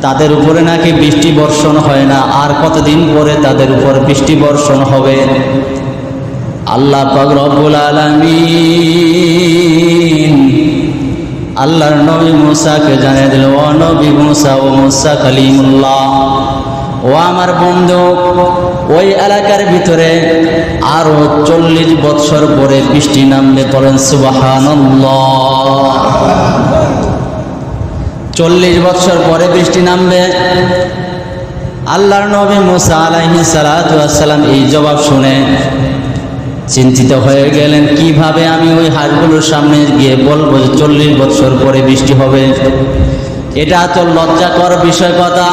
তাদের উপরে নাকি বৃষ্টি বর্ষণ হয় না, আর কতদিন পরে তাদের উপর বৃষ্টি বর্ষণ হবে। আল্লাহ পাক রব্বুল আলামিন আল্লাহর নবী মুসাকে জানিয়ে দিল, ও নবী মুসা, ও মুসা কালিমুল্লাহ, ও আমার বন্ধু, ওই এলাকার ভিতরে আরো 40 বছর পরে বৃষ্টি নামবে। পড়েন সুবহানাল্লাহ। 40 বছর পরে বৃষ্টি নামবে। আল্লাহর নবী মুসা আলাইহিস সালাতু ওয়াস সালাম এই জবাব শুনে চিন্তিত হয়ে গেলেন, কিভাবে আমি ওই হাঁসগুলোর সামনে গিয়ে বলবো যে 40 বছর পরে বৃষ্টি হবে? এটা তো লজ্জাকর বিষয় কথা,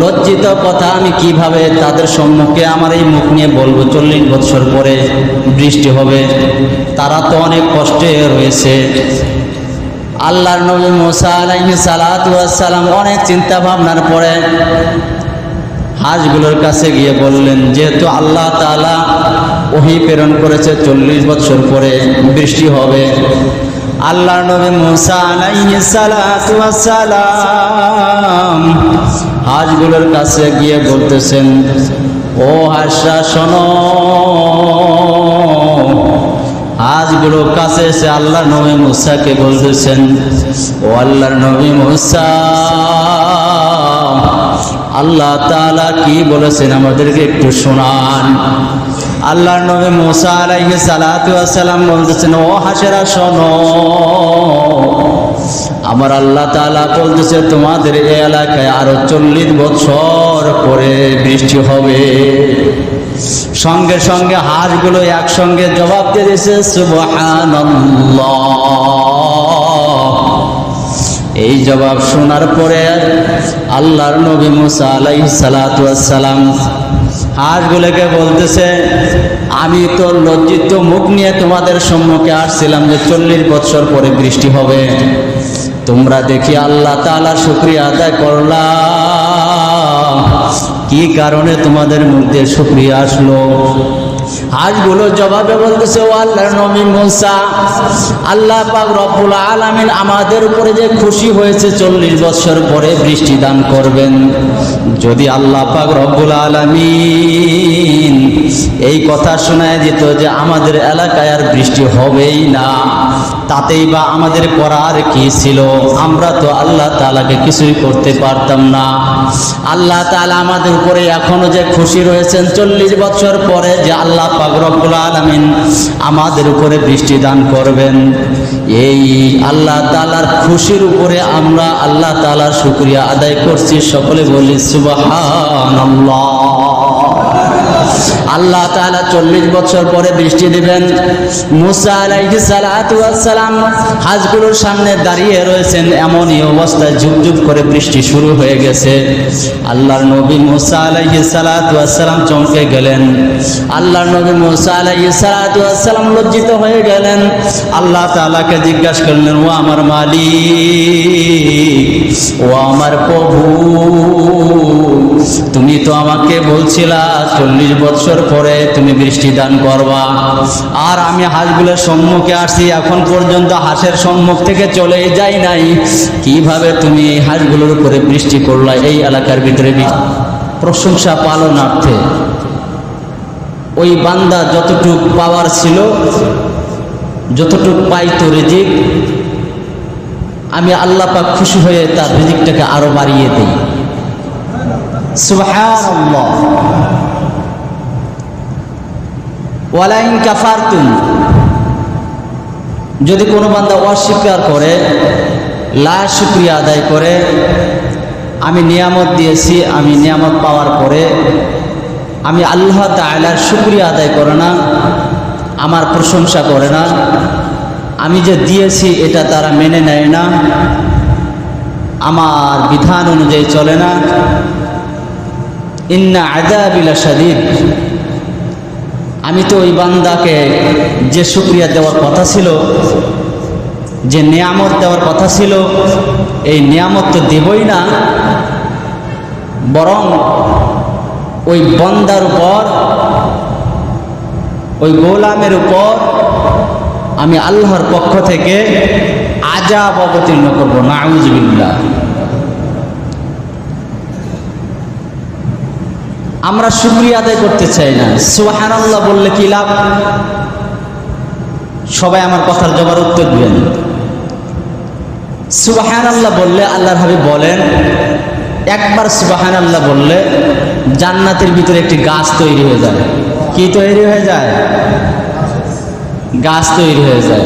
লজ্জিত কথা। আমি কিভাবে তাদের সম্মুখে আমার এই মুখ নিয়ে বলবো 40 বছর পরে বৃষ্টি হবে? তারা তো অনেক কষ্টে রয়েছে। আল্লাহর নবী মুসা আলাইহিস সালাতু ওয়াস সালাম অনেক চিন্তা ভাবনার পরে হাঁসগুলোর কাছে গিয়ে বললেন, যেহেতু আল্লাহ তাআলা ওহী প্রেরণ করেছে 40 বছর পরে বৃষ্টি হবে, আল্লাহর নবী মুসা আলাইহিস সালাতু ওয়াস সালাম হাঁসগুলোর কাছে গিয়ে বলতেছেন, ও হাঁসরা শোনো। হাঁসগুলোর কাছে এসে আল্লাহর নবী মুসাকে বলতেছেন, ও আল্লাহর নবী মুসা, আল্লাহ তাআলা কি বলেছেন আমাদেরকে একটু শোনান। আল্লাহর নবী মুসা আলাইহিস সালাতু ওয়াস সালাম বলতেছেন, ও হাঁসেরা শোনো, আমার আল্লাহ তাআলা বলতেছে তোমাদের এই এলাকায় আরো 40 বছর পরে বৃষ্টি হবে। সঙ্গে সঙ্গে হাঁসগুলো একসঙ্গে জবাব দিয়ে দিয়েছে, সুবহানাল্লাহ। এই জবাব শোনার পরে আল্লাহর নবী মুসা আলাইহিস সালাতু ওয়াস সালাম হাঁসগুলোকে বলতেছে, আমি তো লজ্জিত মুখ নিয়ে তোমাদের সম্মুখে আসছিলাম যে 40 বছর পরে বৃষ্টি হবে। তোমরা দেখি আল্লাহ তাআলার শুকরিয়া আদায় করলা, কি কারণে তোমাদের মুখ দিয়ে শুকরিয়া আসলো? হাঁসগুলো জবাবে বলতেছে, ও আল্লাহর নবী মুসা, আল্লাহ পাক রব্বুল আলামিন আমাদের উপরে যে খুশি হয়েছে 40 বছর পরে বৃষ্টি দান করবেন। যদি আল্লাহ পাক রব্বুল আলামিন এই কথা শোনায় দিত যে আমাদের এলাকায় আর বৃষ্টি হবেই না, তাতেই বা আমাদের করার কি ছিল? আমরা তো আল্লাহ তাআলাকে কিছুই করতে পারতাম না। আল্লাহ তাআলা আমাদের উপরে এখনো যে খুশি রয়েছেন 40 বছর পরে যে আল্লাহ পাক রব্বুল আলামিন আমাদের উপরে বৃষ্টি দান করবেন, এই আল্লাহ তাআলার খুশির উপরে আমরা আল্লাহ তাআলার শুকরিয়া আদায় করছি। সকলে বলি সুবহানাল্লাহ। আল্লাহ তাআলা 40 বছর পরে বৃষ্টি দিবেন। মুসা আলাইহিস সালাতু ওয়াস সালাম হাঁসগুলোর সামনে দাঁড়িয়ে রয়েছেন, এমনই অবস্থায় ঝুপঝুপ করে বৃষ্টি শুরু হয়ে গেছে। আল্লাহর নবী মুসা আলাইহিস সালাতু ওয়াস সালাম চমকে গেলেন। আল্লাহর নবী মুসা আলাইহিস সালাতু ওয়াস সালাম লজ্জিত হয়ে গেলেন। আল্লাহ তাআলাকে জিজ্ঞাসা করলেন, ও আমার মালিক, ও আমার প্রভু, তুমি তো আমাকে বলছিলা 40 বছর পরে তুমি বৃষ্টি দান করবা, আর আমি হাঁসগুলোর সম্মুখে আসছি, এখন পর্যন্ত হাঁসের সম্মুখ থেকে চলে যাই নাই, কিভাবে তুমি এই হাঁসগুলোর উপরে বৃষ্টি করলা এই এলাকার ভিতরে? প্রশংসা পালনার্থে ওই বান্দা যতটুক পাওয়ার ছিল, যতটুক পাইতো রিজিক, আমি আল্লাহ পাক খুশি হয়ে তার রিজিকটাকে আরো বাড়িয়ে দিই। সুবহানাল্লাহ। ওয়ালাইন কাফারতুম, যদি কোনো বান্দা অস্বীকার করে, লা শুকরিয়া আদায় করে, আমি নিয়ামত দিয়েছি, আমি নিয়ামত পাওয়ার পরে আমি আল্লাহ তাআলার শুকরিয়া আদায় করে না, আমার প্রশংসা করে না, আমি যে দিয়েছি এটা তারা মেনে নেয় না, আমার বিধান অনুযায়ী চলে না, ইন্না আযাবি লাশাদীদ, আমি তো ওই বান্দাকে যে শুকরিয়া দেওয়ার কথা ছিল, যে নিয়ামত দেওয়ার কথা ছিল, এই নিয়ামত তো দেবই না, বরং ওই বান্দার উপর, ওই গোলামের উপর আমি আল্লাহর পক্ষ থেকে আযাব অবতীর্ণ করব। নাউযুবিল্লাহ। আমরা শুকরিয়া আদায় করতে চাই না। সুবহানাল্লাহ বললে কি লাভ? সবাই আমার কথার জবাব উত্তর দিবেন। সুবহানাল্লাহ বললে আল্লাহর হাবিব বলেন, একবার সুবহানাল্লাহ বললে জান্নাতের ভিতরে একটি গাছ তৈরি হয়ে যায়। কি তৈরি হয়ে যায়? গাছ তৈরি হয়ে যায়।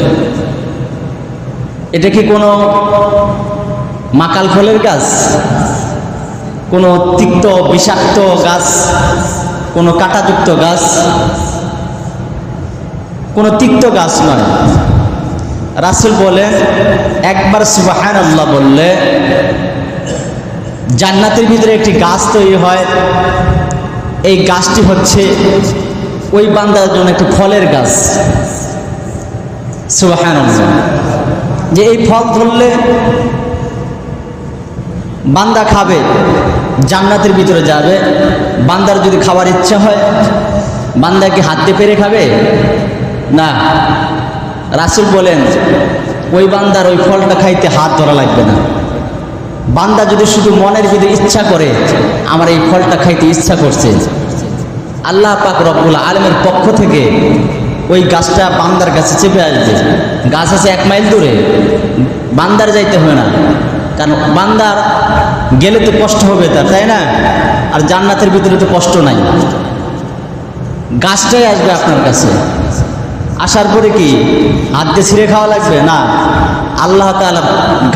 এটা কি কোনো মাকাল ফলের গাছ, কোনো তিক্ত বিষাক্ত গাছ, কোনো কাঁটাযুক্ত গাছ, কোনো তিক্ত গাছ নয়। রাসূল বলেন, একবার সুবহানাল্লাহ বললে জান্নাতের ভিতরে একটি গাছ তৈরি হয়। এই গাছটি হচ্ছে ওই বান্দার জন্য একটি ফলের গাছ। সুবহানাল্লাহ। যে এই ফল ধরলে বান্দা খাবে, জান্নাতের ভিতরে যাবে। বান্দার যদি খাবার ইচ্ছা হয়, বান্দা কি হাত দিয়ে পেরে খাবে? না। রাসূল বলেন, ওই বান্দার ওই ফলটা খাইতে হাত ধরা লাগবে না। বান্দা যদি শুধু মনের ভিতরে ইচ্ছা করে, আমার এই ফলটা খাইতে ইচ্ছা করছে, আল্লাহ পাক রব্বুল আলামিনের পক্ষ থেকে ওই গাছটা বান্দার কাছে চেপে আসবে। গাছ আছে 1 মাইল দূরে, বান্দার যাইতে হবে না। কারণ বান্দার গেলে তো কষ্ট হবে তার, তাই না? আর জান্নাতের ভিতরে তো কষ্ট নাই। গাছটাই আসবে আপনার কাছে। আসার পরে কি হাত দিয়ে ছিঁড়ে খাওয়া লাগবে? না। আল্লাহ তাআলা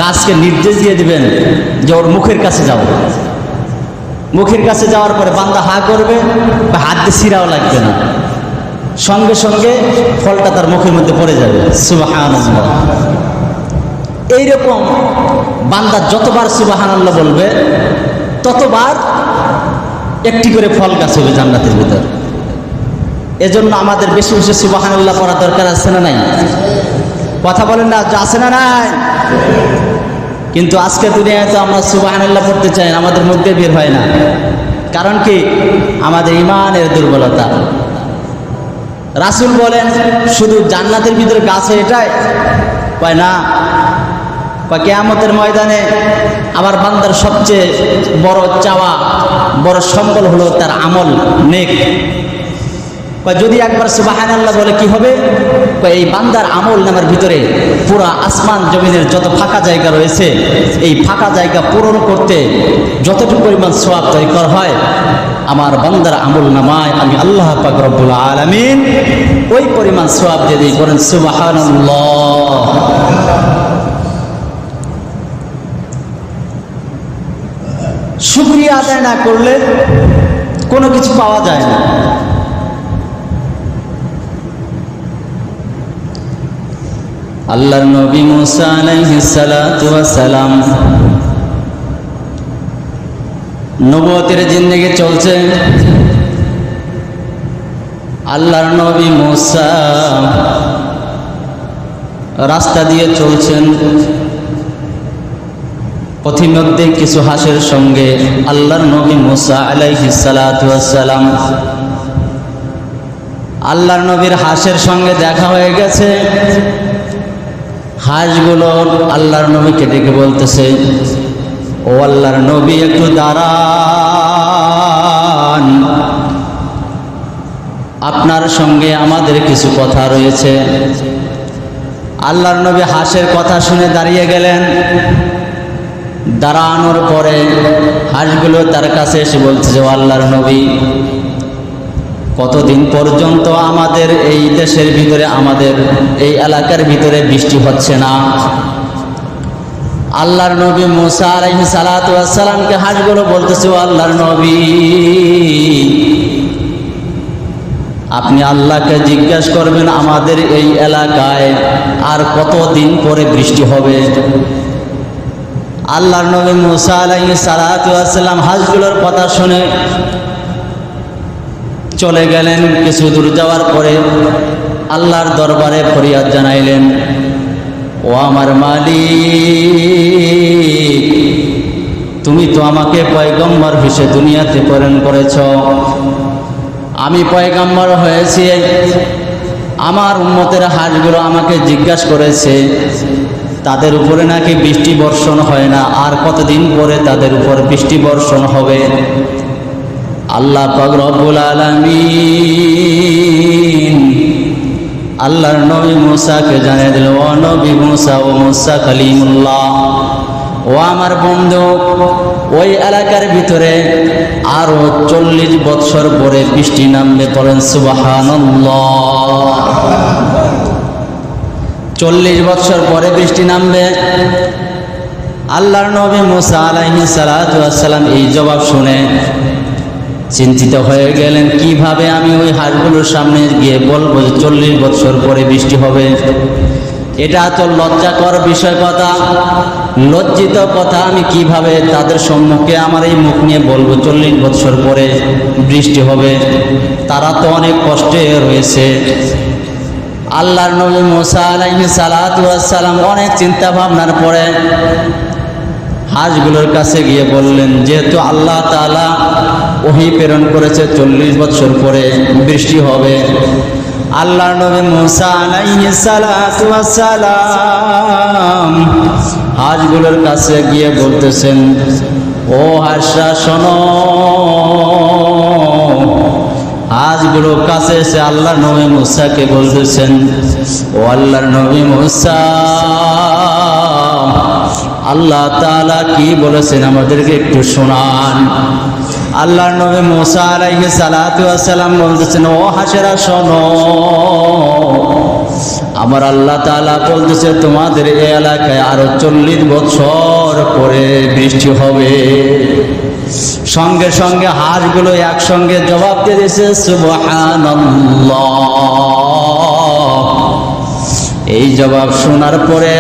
গাছকে নির্দেশ দিয়ে দিবেন যে ওর মুখের কাছে যাও। মুখের কাছে যাওয়ার পরে বান্দা হা করবে, বা হাত দিয়ে ছিঁড়াও লাগবে না, সঙ্গে সঙ্গে ফলটা তার মুখের মধ্যে পড়ে যাবে। সুবহানাল্লাহ। এইরকম বান্দা যতবার সুবহানাল্লাহ বলবে, ততবার একটি করে ফল গাছ হবে জান্নাতের ভিতর। এজন্য আমাদের বেশি বেশি সুবহানাল্লাহ পড়া দরকার আছে না নাই? কথা বলেন না, আছে না নাই? কিন্তু আজকে দুনিয়ায় তো আমরা সুবহানাল্লাহ পড়তে চাই না, আমাদের মধ্যে বের হয় না। কারণ কি? আমাদের ঈমানের দুর্বলতা। রাসূল বলেন, শুধু জান্নাতের ভিতরে গাছ এটাই কয় না, কয় কিয়ামতের ময়দানে আমার বান্দার সবচেয়ে বড় চাওয়া, বড় সম্বল হলো তার আমল নেক। যদি একবার সুবহানাল্লাহ বলে কি হবে? এই বান্দার আমল নামের ভিতরে পুরা আসমান জমিনের যত ফাঁকা জায়গা রয়েছে, এই ফাঁকা জায়গা পূরণ করতে যতটুকু পরিমাণ সওয়াব তৈরি করা হয়, আমার বান্দার আমল নামায় আমি আল্লাহ পাক রব্বুল আলামিন ওই পরিমাণ সওয়াব দিয়ে দিই। করেন সুবহানাল্লাহ। শুকরিয়া আদায় না করলে কোনো কিছু পাওয়া যায় না। আল্লাহর নবী মুসা আলাইহিস সালাতু ওয়াস সালাম নবুয়তের জিন্দেগি চলছে। আল্লাহর নবী মুসা রাস্তা দিয়ে চলছেন, পথিমধ্যে কিছু হাঁসের সঙ্গে আল্লাহর নবী মুসা আলাইহিস সালাতু ওয়াস সালাম, আল্লাহর নবীর হাঁসের সঙ্গে দেখা হয়ে গেছে। হাঁসগুলো আল্লাহর নবীকে ডেকে বলতেছে, ও আল্লাহর নবী একটু দাঁড়ান, আপনার সঙ্গে আমাদের কিছু কথা রয়েছে। আল্লাহর নবী হাঁসের কথা শুনে দাঁড়িয়ে গেলেন। দাঁড়ানোর পরে হাঁসগুলো তার কাছে এসে বলছে, ও আল্লাহর নবী, কতদিন পর্যন্ত আমাদের এই দেশের ভিতরে, আমাদের এই এলাকার ভিতরে বৃষ্টি হচ্ছে না? আল্লাহর নবী মুসা আলাইহিস সালাতু ওয়াস সালামকে হাঁসগুলো বলতেছে, ও আল্লাহর নবী, আপনি আল্লাহকে জিজ্ঞাসা করবেন আমাদের এই এলাকায় আর কতদিন পরে বৃষ্টি হবে। আল্লাহর নবী মুসা আলাইহিস সালাতু ওয়াস সালাম হাঁসগুলোর কথা শুনে চলে গেলেন। কিছু দূর যাওয়ার পরে আল্লাহর দরবারে ফরিয়াদ জানাইলেন, ও আমার মালিক, তুমি তো আমাকে পয়গম্বর হিসেবে দুনিয়াতে প্রেরণ করেছ। আমি পয়গম্বর হয়েছি, আমার উম্মতের হাঁসগুলো আমাকে জিজ্ঞাসা করেছে তাদের উপরে নাকি বৃষ্টি বর্ষণ হয় না, আর কতদিন পরে তাদের উপর বৃষ্টি বর্ষণ হবে। আল্লাহ পাক রব্বুল আলামিন আল্লাহর নবী মুসাকে জানিয়ে দিল, ও নবী মুসা, ও মুসা কালিমুল্লাহ, ও আমার বন্ধু, ওই এলাকার ভিতরে আরো 40 বছর পরে বৃষ্টি নামবে। পড়েন সুবহানাল্লাহ। 40 বছর পরে বৃষ্টি নামবে। আল্লাহর নবী মুসা আলাইহিস সালাতু ওয়াস সালাম এই জবাব শুনে চিন্তিত হয়ে গেলেন, কিভাবে আমি ওই হাঁসগুলোর সামনে গিয়ে বলবো যে 40 বছর পরে বৃষ্টি হবে? এটা তো লজ্জাকর বিষয় কথা, লজ্জিত কথা। আমি কিভাবে তাদের সম্মুখে আমার এই মুখ নিয়ে বলবো 40 বছর পরে বৃষ্টি হবে? তারা তো অনেক কষ্টে রয়েছে। আল্লাহর নবী মুসা আলাইহিস সালাতু ওয়াস সালাম অনেক চিন্তা ভাবনার পরে হাঁসগুলোর কাছে গিয়ে বললেন, যেহেতু আল্লাহ তাআলা ওহী প্রেরণ করেছে 40 বছর পরে বৃষ্টি হবে, আল্লাহর নবী মুসা আলাইহিস সালাতু ওয়াস সালাম হাঁসগুলোর কাছে গিয়ে বলতেছেন, ও হাঁসরা শোনো। হাঁসগুলোর কাছে এসে আল্লাহর নবী মুসাকে বলতেছেন, ও আল্লাহর নবী মুসা, আল্লাহ তাআলা কি বলেছেন আমাদেরকে একটু শোনান। আল্লাহর নবী মুসা আলাইহিস সালাতু ওয়াস সালাম বলতেছেন, ও হাঁসেরা শোনো, আমার আল্লাহ তাআলা বলতেছে তোমাদের এই এলাকায় আরো 40 বছর পরে বৃষ্টি হবে। সঙ্গে সঙ্গে হাঁসগুলো একসঙ্গে জবাব দিয়ে দিয়েছে, সুবহানাল্লাহ। এই জবাব শোনার পরে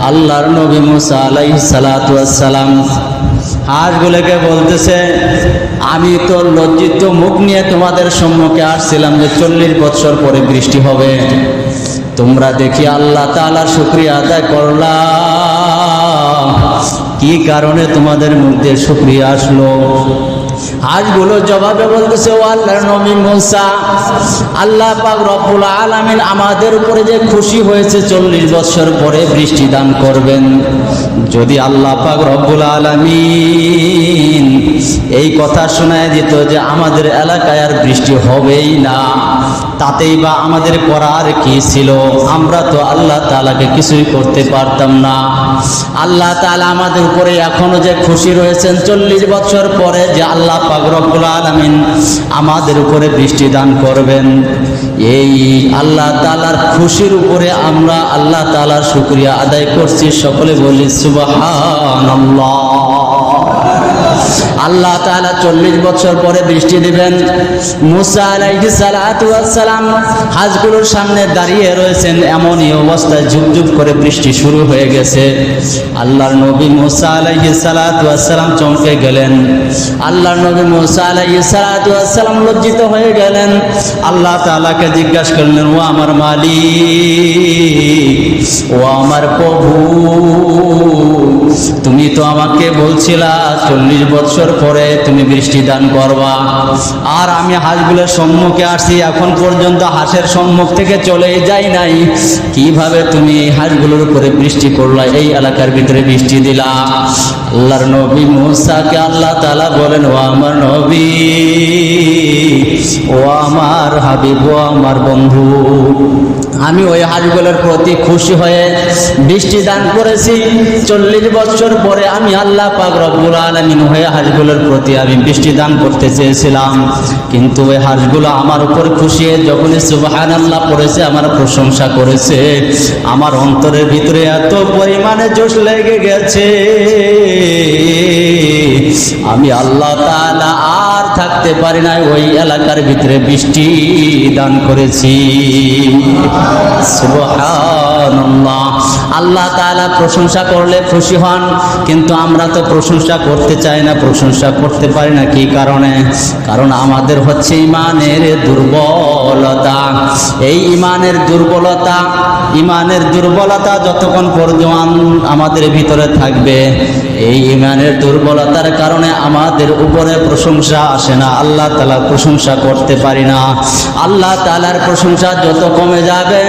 আল্লাহর নবী মুসা আলাইহিস সালাতু ওয়াস সালাম হাঁসগুলোকে বলতেছে, আমি তো লজ্জিত মুখ নিয়ে তোমাদের সম্মুখে আসছিলাম যে 40 বছর পরে বৃষ্টি হবে। তোমরা দেখি আল্লাহ তাআলার শুকরিয়া আদায় করলাম, কি কারণে তোমাদের মুখ দিয়ে শুকরিয়া আসলো? হাঁসগুলো জবাবে বলতেছে, ও আল্লাহর নবী মুসা, আল্লাহ পাক রব্বুল আলামিন আমাদের উপরে যে খুশি হয়েছে 40 বছর পরে বৃষ্টি দান করবেন। যদি আল্লাহ পাক রব্বুল আলামিন এই কথা শোনায় দিত যে আমাদের এলাকায় আর বৃষ্টি হবেই না, তাতেই বা আমাদের করার কি ছিল? আমরা তো আল্লাহ তাআলাকে কিছুই করতে পারতাম না। আল্লাহ তাআলা আমাদের উপরে এখনো যে খুশি রয়েছেন 40 বছর পরে যে আল্লাহ পাক রব্বুল আলামিন আমাদের উপরে বৃষ্টি দান করবেন, এই আল্লাহ তাআলার খুশির উপরে আমরা আল্লাহ তাআলার শুকরিয়া আদায় করছি। সকলে বলি সুবহানাল্লাহ। আল্লাহ তাআলা 40 বছর পরে বৃষ্টি দিবেন। মুসা আলাইহিস সালাতু ওয়াস সালাম হাঁসগুলোর সামনে দাঁড়িয়ে রয়েছেন, এমনই অবস্থায় ঝুপঝুপ করে বৃষ্টি শুরু হয়ে গেছে। আল্লাহর নবী মুসা আলাইহিস সালাতু ওয়াস সালাম চমকে গেলেন। আল্লাহর নবী মুসা আলাইহিস সালাতু ওয়াস সালাম লজ্জিত হয়ে গেলেন। আল্লাহ তাআলাকে জিজ্ঞাসা করলেন, ও আমার মালিক, ও আমার প্রভু, তুমি তো আমাকে বলছিলা 40 বছর পরে তুমি বৃষ্টি দান করবা, আর আমি হাঁসগুলোর সম্মুখে আসছি, এখন পর্যন্ত হাঁসের সম্মুখ থেকে চলেই যাই নাই, কিভাবে তুমি এই হাঁসগুলোর উপরে বৃষ্টি করলা, এই এলাকার ভিতরে বৃষ্টি দিলা? আল্লাহর নবী মুসাকে আল্লাহ তাআলা বলেন, ও আমার নবী, ও আমার হাবিব, ও আমার বন্ধু, আমি ওই হাঁসগুলোর প্রতি খুশি হয়ে বৃষ্টি দান করেছি। 40 বছর পরে আমি আল্লাহ পাক রব্বুল আলামিন হয়ে হাঁসগুলোর প্রতি আমি বৃষ্টি দান করতে চেয়েছিলাম, কিন্তু ওই হাঁসগুলো আমার উপর খুশি হয়ে যখনই সুবহানাল্লাহ পড়েছে, আমার প্রশংসা করেছে, আমার অন্তরের ভিতরে এত পরিমাণে জোশ লেগে গেছে, আমি আল্লাহ তাআলা আর থাকতে পারি না, ওই এলাকার ভিতরে বৃষ্টি দান করেছি। সুবহানাল্লাহ। আল্লাহ তাআলা প্রশংসা করলে খুশি হন, কিন্তু আমরা তো প্রশংসা করতে চাই না, প্রশংসা করতে পারি না। কি কারণে? কারণ আমাদের হচ্ছে ইমানের দুর্বলতা। এই ইমানের দুর্বলতা যতক্ষণ পর্যন্ত আমাদের ভিতরে থাকবে, এই ইমানের দুর্বলতার কারণে আমাদের উপরে প্রশংসা আসে না, আল্লাহ তাআলার প্রশংসা করতে পারি না। আল্লাহ তাআলার প্রশংসা যত কমে যাবে,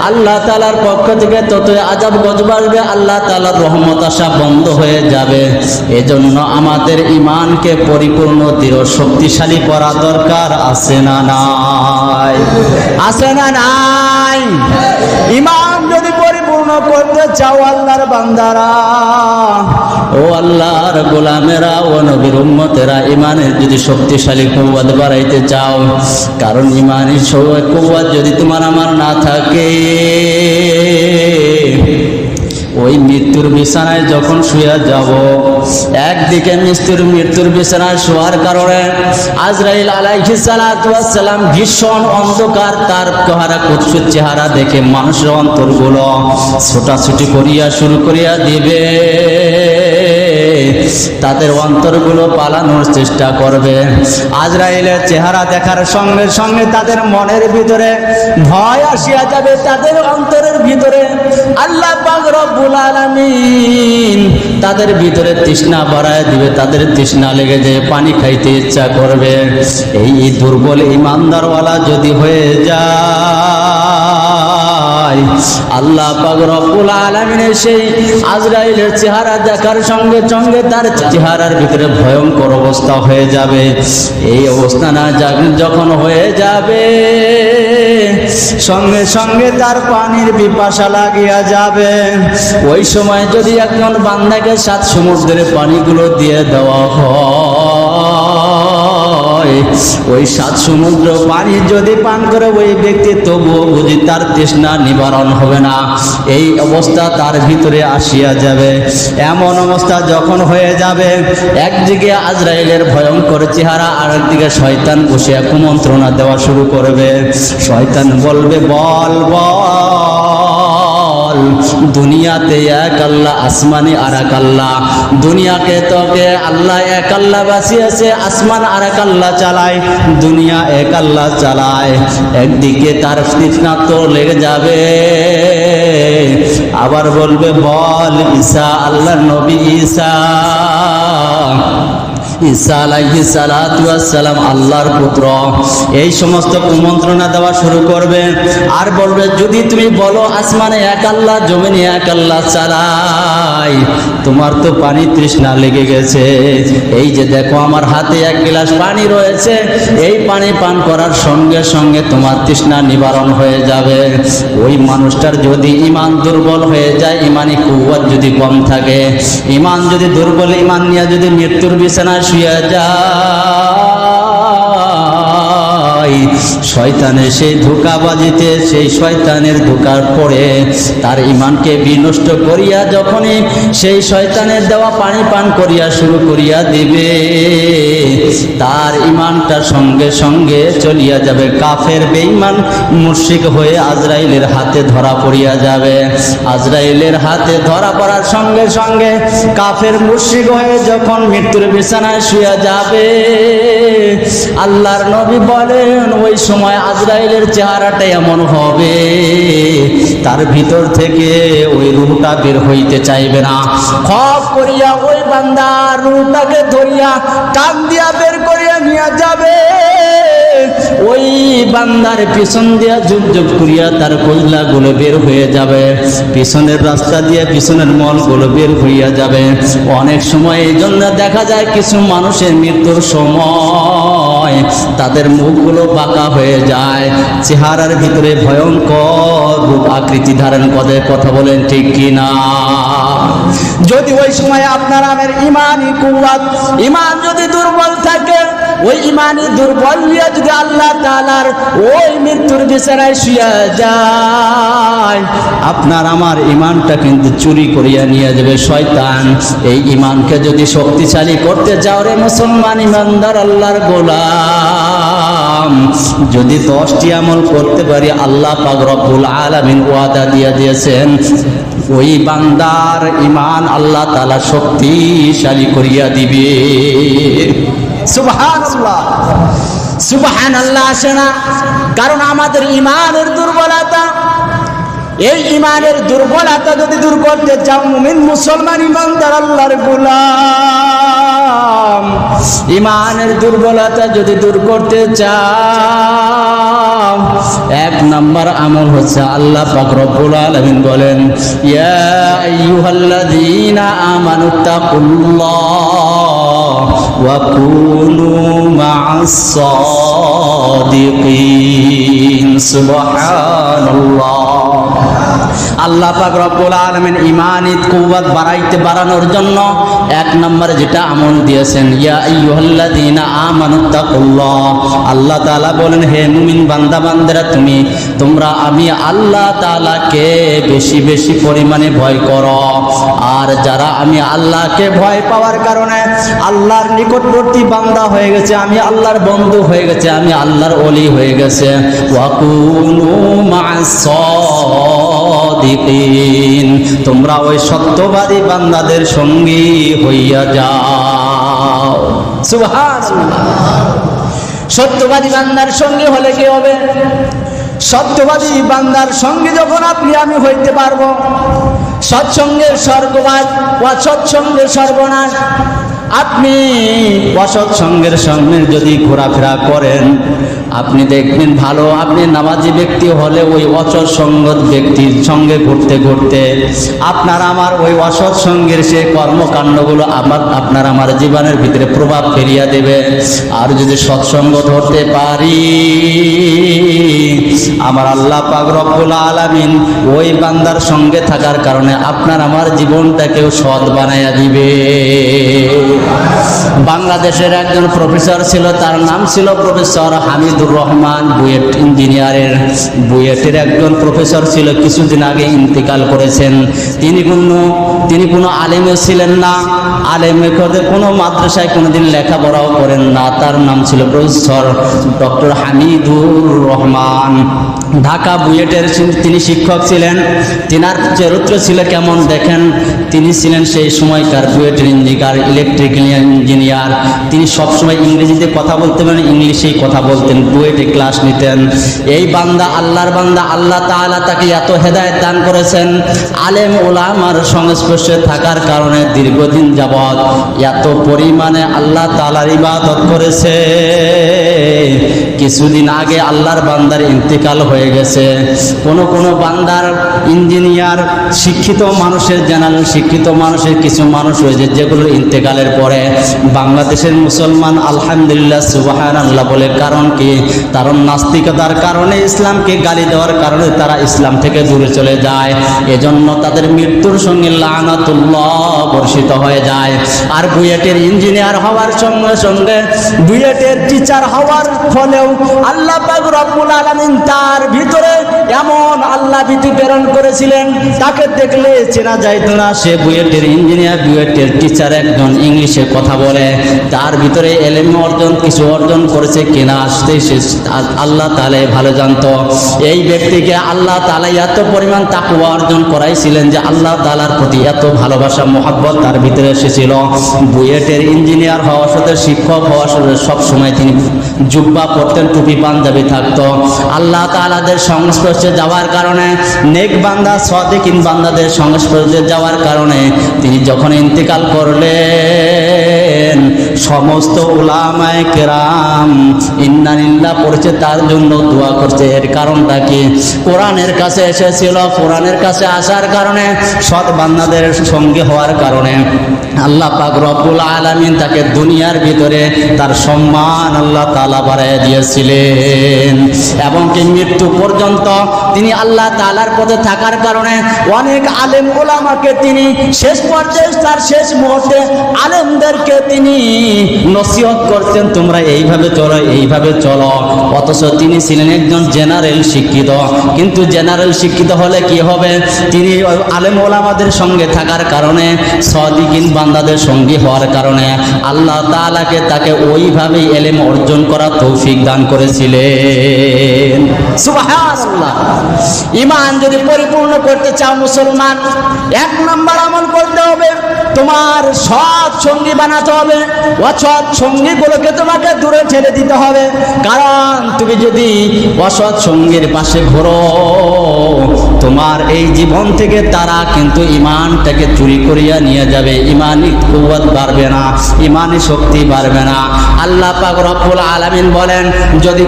আল্লাহ তাআলার পক্ষ পক্ষ থেকে ততই আযাব গজব আসবে, আল্লাহ তাআলার রহমত আসা বন্ধ হয়ে যাবে। এজন্য আমাদের ঈমানকে পরিপূর্ণ দৃঢ় শক্তিশালী করা দরকার, আছে না নাই? আছে না নাই? ঈমান যদি পরিপূর্ণ করতে চাও আল্লাহর বান্দারা, ও আল্লাহর গোলামেরা, ও নবীর উম্মতেরা, ঈমানের যদি শক্তিশালী কুওয়াত বাড়াইতে চাও, কারণ ঈমানের কুওয়াত যদি তোমার আমার না থাকে, ওই মৃত্যুর বিছানায় যখন শুয়ে যাব, একদিকে মৃত্যুর বিছানায় শোয়ার কারণে আজরাইল আলাইহিস সালাতু ওয়াস সালাম ভীষণ অন্ধকার, তার চেহারা কুৎসিত চেহারা দেখে মানুষের অন্তরগুলো ছোটাছুটি করিয়া শুরু করিয়া দিবে, তাদের অন্তরগুলো পালানোর চেষ্টা করবে। আজরাইলের চেহারা দেখার সঙ্গে সঙ্গে তাদের মনের ভিতরে ভয় আসিয়া যাবে, তাদের অন্তরের ভিতরে আল্লাহ পাক রব্বুল আলামিন তাদের ভিতরে তৃষ্ণা বাড়ায় দিবে, তাদের তৃষ্ণা লেগে যায়, পানি খাইতে ইচ্ছা করবে। এই দুর্বল ঈমানদারওয়ালা যদি হয়ে যায়, আল্লাহ পাক রব্বুল আলামিনের সেই আজরাইলের চেহারা দেখার সঙ্গে সঙ্গে তার চেহারার ভিতরে ভয়ঙ্কর অবস্থা হয়ে যাবে। এই অবস্থা না যখন হয়ে যাবে, সঙ্গে সঙ্গে তার পানির পিপাসা লাগিয়া যাবে। ওই সময় যদি একজন বান্দাকে 7 সমুদ্রের পানিগুলো দিয়ে দেওয়া হয়, ওই 7 সমুদ্র পানি যদি পান করে ওই ব্যক্তি, তবুও বুঝি তার তৃষ্ণা নিবারণ হবে না, এই অবস্থা তার ভিতরে আসিয়া যাবে। এমন অবস্থা যখন হয়ে যাবে, একদিকে আজরাইলের ভয়ঙ্কর চেহারা, আর একদিকে শয়তান বসে কুমন্ত্রণা দেওয়া শুরু করবে। শয়তান বলবে, বল বল, দুনিয়াতে এক আল্লাহ, আসমানে আর এক আল্লাহ। দুনিয়াকে তোকে আল্লাহ এক আল্লাহ বাঁচিয়েছে, আসমান আর এক আল্লাহ চালায়, দুনিয়া এক আল্লাহ চালায়। একদিকে তার তৃষ্ণা তো লেগে যাবে, আবার বলবে, বল ঈসা, আল্লাহর নবী ঈসা, ঈসা আলাইহিস সালাতু ওয়াস সালাম আল্লাহর পুত্র। এই সমস্ত কুমন্ত্রণা দেওয়া শুরু করবে, আর বলবে, যদি তুমি বলো আসমানে এক আল্লাহ, জমিনে এক আল্লাহ চালাই, তোমার তো পানি তৃষ্ণা লেগে গেছে, এই যে দেখো আমার হাতে 1 গ্লাস পানি রয়েছে, এই পানি পান করার সঙ্গে সঙ্গে তোমার তৃষ্ণা নিবারণ হয়ে যাবে। ওই মানুষটার যদি ঈমান দুর্বল হয়ে যায়, ঈমানি কুওয়াত যদি কম থাকে, ঈমান যদি দুর্বল, ঈমান নিয়ে যদি মৃত্যুর বিছানায় শুয়ে যায়, শয়তানের সেই ধোঁকাবাজিতে, সেই শয়তানের ধোঁকার পড়ে তার ঈমানকে বিনষ্ট করিয়া যখনই সেই শয়তানের দেওয়া পানি পান করিয়া শুরু করিয়া দিবে, তার ঈমানটা সঙ্গে সঙ্গে চলিয়া যাবে, কাফের বেঈমান মুশরিক হয়ে আজরাইলের হাতে ধরা পড়িয়া যাবে। আজরাইলের হাতে ধরা পড়ার সঙ্গে সঙ্গে কাফের মুশরিক হয়ে যখন মৃত্যুর বিছানায় শুয়ে যাবে, আল্লাহর নবী বলেন, ওই সময় আজরাইলের চেহারাটা এমন হবে, তার ভিতর থেকে ওই রূহটা বের হইতে চাইবে না। খপ করিয়া ওই বান্দা রূহটাকে ধরিয়া কান দিয়া বের করিয়া নিয়ে যাবে। ওই বান্দার পিছন দিয়া যুগ যুগ করিয়া তার কজলাগুলো বের হয়ে যাবে, পিছনের রাস্তা দিয়ে পিছনের মলগুলো বের হইয়া যাবে। অনেক সময় এই জন্য দেখা যায় কিছু মানুষের মৃত্যুর সময় তাদের মুখগুলো বাঁকা হয়ে যায়, চেহারার ভিতরে ভয়ঙ্কর রূপ আকৃতি ধারণ করে। কথা বলেন ঠিক কি না? যদি ওই সময় আপনার আমার ঈমানি কুওয়াত, ঈমান যদি দুর্বল থাকে, ওই ঈমানি দুর্বল নিয়ে যদি আল্লাহ তাআলার ওই মৃত্যুর বিছানায় শুয়ে যায়, আপনার আমার ঈমানটা কিন্তু চুরি করিয়া নিয়ে যাবে শয়তান। এই ঈমানকে যদি শক্তিশালী করতে চাও রে মুসলমান ঈমানদার আল্লাহর গোলাম, যদি 10টি আমল করতে পারি, আল্লাহ পাক রব্বুল আলামিন ওয়াদা দিয়ে দিয়েছেন, ওই বান্দার ঈমান আল্লাহ তাআলা শক্তিশালী করিয়া দিবে। সুবহানাল্লাহ, সুবহানাল্লাহ আসে না? কারণ আমাদের ঈমানের দুর্বলতা, এই ঈমানের দুর্বলতা যদি দূর করতে চাও, মুমিন মুসলমান ঈমানদার আল্লাহর গোলাম, ঈমানের দুর্বলতা যদি দূর করতে চাও, এক নাম্বার আমল হচ্ছে আল্লাহ পাক রব্বুল আলামিন বলেন, ইয়া আইয়ুহাল্লাযীনা আমানুত্তাকুল্লাহ ওয়া কুনু মা'আস সাদিকিন। সুবহানাল্লাহ। আল্লাহ পাক রব্বুল আলামিন ঈমানিত কুওয়াত বাড়ানোর জন্য এক নম্বরে যেটা আমল দিয়েছেন, ইয়া আইয়ুহাল্লাযীনা আমানুত্তাকুল্লাহ। আল্লাহ তাআলা বলেন, হে মুমিন বান্দা বান্দারা, তোমরা আমি আল্লাহ তাআলাকে বেশি বেশি পরিমাণে ভয় করো। আর যারা আমি আল্লাহকে ভয় পাওয়ার কারণে আল্লাহর নিকটবর্তী বান্দা হয়ে গেছে, আমি আল্লাহর বন্ধু হয়ে গেছে, আমি আল্লাহর ওলি হয়ে গেছে, ওয়া কুনু মা'আস সাদিকিন, তোমরা ওই সত্যবাদী বান্দাদের সঙ্গী হইয়া যাও। সুবহানাল্লাহ। সত্যবাদী বান্দার সঙ্গী হলে কি হবে? সত্যবাদী বান্দার সঙ্গে যখন আপনি আমি হইতে পারবো, সৎসঙ্গের স্বর্গবাস, অসৎসঙ্গের সর্বনাশ। আপনি অসৎসঙ্গের সঙ্গে যদি ঘোরাফেরা করেন, আপনি দেখবেন ভালো, আপনি নামাজি ব্যক্তি হলে ওই অসৎসঙ্গ ব্যক্তির সঙ্গে ঘুরতে ঘুরতে আপনার আমার ওই অসৎসঙ্গের সে কর্মকাণ্ডগুলো আপনার আমার জীবনের ভিতরে প্রভাব ফেলিয়া দেবে। আর যদি সৎসঙ্গ ধরতে পারি, আমার আল্লাহ পাক রব্বুল আলামিন ওই বান্দার সঙ্গে থাকার কারণে আপনার আমার জীবনটাকেও সৎ বানাইয়া দিবে। বাংলাদেশের একজন প্রফেসর ছিল, তার নাম ছিল প্রফেসর হামিদুর রহমান, বুয়েট ইঞ্জিনিয়ারের বুয়েটের একজন প্রফেসর ছিল, কিছুদিন আগে ইন্তেকাল করেছেন। তিনি কোনো আলেমে ছিলেন না, আলেমে কোনো মাদ্রাসায় কোনোদিন লেখাপড়াও করেন না। তার নাম ছিল প্রফেসর ডক্টর হামিদুর রহমান। ঢাকা বুয়েটের তিনি শিক্ষক ছিলেন। তিনার চরিত্র ছিল কেমন দেখেন, তিনি ছিলেন সেই সময়কার বুয়েটের ইঞ্জিনিয়ার, ইলেকট্রিক্যাল ইঞ্জিনিয়ার। তিনি সবসময় ইংরেজিতে কথা বলতে পারেন, ইংলিশেই কথা বলতেন, বুয়েটে ক্লাস নিতেন। এই বান্দা আল্লাহর বান্দা, আল্লাহ তাআলা তাকে এত হেদায়েত দান করেছেন, আলেম ওলামার সংস্পর্শে থাকার কারণে দীর্ঘদিন যাবৎ এত পরিমাণে আল্লাহ তাআলার ইবাদত করেছে। কিছুদিন আগে আল্লাহর বান্দার ইন্তেকাল হয়ে গেছে। কোনো বান্দার ইঞ্জিনিয়ার শিক্ষিত মানুষের, জেনারেল শিক্ষিত মানুষের কিছু মানুষ হয়েছে যেগুলোর ইন্তেকালের পরে বাংলাদেশের মুসলমান আলহামদুলিল্লাহ সুবহানাল্লাহ বলে। কারণ কি? কারণ নাস্তিকতার কারণে, ইসলামকে গালি দেওয়ার কারণে তারা ইসলাম থেকে দূরে চলে যায়। এজন্য তাদের মৃত্যুর সঙ্গে লানাতুল্লাহ বর্ষিত হয়ে যায়। আর বুয়েটের ইঞ্জিনিয়ার হওয়ার সঙ্গে সঙ্গে, বুয়েটের টিচার হওয়ার ফলেও আল্লাহ পাক রব্বুল আলামিন তার ভিতরে এমন আল্লাহ ভীতি প্রেরণ করেছিলেন, তাকে দেখলে চেনা যাইত না সে বুয়েটের ইঞ্জিনিয়ার, বুয়েটের টিচার একজন, ইংলিশে কথা বলে। তার ভিতরে এলেম কিছু অর্জন করেছে কিনা আসতে সে আল্লাহ তাআলা ভালো জানতো। এই ব্যক্তিকে আল্লাহ তাআলা এত পরিমাণ তাকওয়া অর্জন করাইছিলেন যে আল্লাহ তাআলার প্রতি এত ভালোবাসা মহব্বত তার ভিতরে এসেছিল। বুয়েটের ইঞ্জিনিয়ার হওয়ার সাথে, শিক্ষক হওয়ার সাথে সবসময় তিনি জুব্বা পরতেন, টুপি পাঞ্জাবি থাকতো। আল্লাহ তাআলাদের সংস্পর্শে যাওয়ার কারণে, নেক বান্দা সাদিকিন বান্দাদের সংস্পর্শে যাওয়ার কারণে তিনি যখন ইন্তেকাল করলেন, সমস্ত উলামায়ে কেরাম ইন্না লিল্লাহ পড়ছে, তার জন্য দোয়া করছে। এর কারণটা কি? কোরআনের কাছে এসেছিল, কোরআনের কাছে আসার কারণে, সৎ বান্দাদের সঙ্গে হওয়ার কারণে আল্লাহ পাক রব্বুল আলামিন তাকে দুনিয়ার ভিতরে তার সম্মান আল্লাহ তাআলা বাড়ায় দিয়েছিলেন। এবং কি মৃত্যু পর্যন্ত তিনি আল্লাহ তাআলার পথে থাকার কারণে অনেক আলেম ওলামাকে তিনি শেষ পর্যায়ে, তার শেষ মুহূর্তে আলেমদেরকে তিনি নসিহত করতেন, তোমরা এইভাবে চলো, এইভাবে চলো। অথচ তিনি ছিলেন একজন জেনারেল শিক্ষিত। কিন্তু জেনারেল শিক্ষিত হলে কি হবে? তিনি আলেম ওলামাদের সঙ্গে থাকার কারণে, সাদিকিন বান্দাদের সঙ্গী হওয়ার কারণে আল্লাহ তাআলাকে তাকে ওইভাবেই এলেম অর্জন করা তৌফিক দান করেছিলেন। সুবহানাল্লাহ। ঈমান যদি পরিপূর্ণ করতে চাও মুসলমান, এক নাম্বার আমল করতে হবে, তোমার সৎ সঙ্গী বানাতে হবে, অসৎ সঙ্গীগুলোকে তোমাকে দূরে ঠেলে দিতে হবে। কারণ তুমি যদি অসৎ সঙ্গীর পাশে ঘোরো, তোমার এই জীবন থেকে তারা কিন্তু ঈমানটাকে চুরি করিয়া নিয়ে যাবে, ঈমানি কুওয়াত বাড়বে না, ঈমানি শক্তি বাড়বে না। আল্লাহ পাক রব্বুল আলামিন বলেন, যদি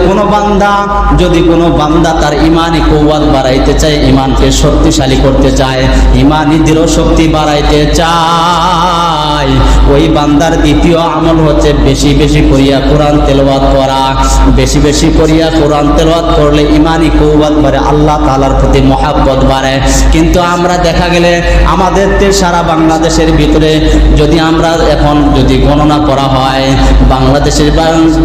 কোনো বান্দা তার ঈমানি কুওয়াত বাড়াইতে চায়, ঈমানকে শক্তিশালী করতে চায়, ঈমানি দৃঢ় শক্তি বাড়াইতে চায়, ওই বান্দার দ্বিতীয় আমল হচ্ছে বেশি বেশি করিয়া কোরআন তেলাওয়াত করা। বেশি বেশি করিয়া কোরআন তেলাওয়াত করলে ঈমানি কুওয়াত বাড়ে, আল্লাহ তাআলার প্রতি মহব্বত বাড়ে। কিন্তু আমরা দেখা গেলে আমাদের সারা বাংলাদেশের ভিতরে যদি আমরা এখন যদি গণনা করা হয়, বাংলাদেশের